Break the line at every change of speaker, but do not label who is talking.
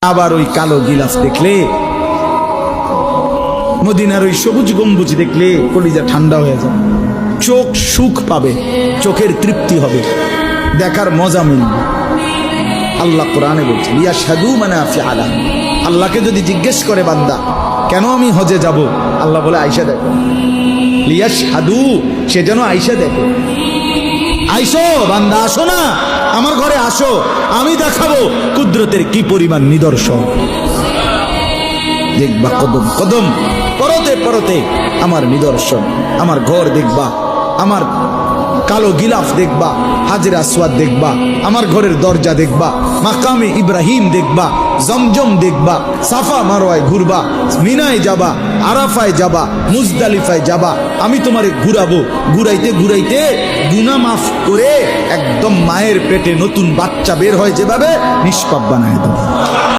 আবার ওই কালো গিলাফ দেখলে, মদিনার ওই সবুজ গম্বুজ দেখলে কলিজা ঠান্ডা হয়ে যাবে, চোখ সুখ পাবে, চোখের তৃপ্তি হবে, দেখার মজা মিলবে। আল্লাহ কোরআনে বলছে লিয়াশহাদু মানাফিআ লাহুম। আল্লাহকে যদি জিজ্ঞেস করে বান্দা কেন আমি হজে যাব, আল্লাহ বলে আয়েশা দেখো, লিয়াশহাদু, সে যেন আয়েশা দেখে। আইসো বান্দা, আসো না আমার ঘরে, আসো, আমি দেখাবো কুদরতের কি পরিমাণ নিদর্শন। দেখবা কদম কদম, পরতে পরতে আমার নিদর্শন, আমার ঘর দেখবা, আমার কালো গিলাফ দেখবা, হাজরে আসওয়াদ দেখবা, আমার ঘরের দরজা দেখবা, মাকামে ইব্রাহিম দেখবা, জমজম দেখবা, সাফা মারওয়ায় ঘুরবা, মিনায় যাবা, আরাফায় যাবা, মুজদালিফায় যাবা, আমি তোমারে ঘুরাবো, ঘুরাইতে ঘুরাইতে গুনাহ মাফ করে একদম মায়ের পেটে নতুন বাচ্চা বের হয় যেভাবে, নিষ্পাপ বানায় দেবো।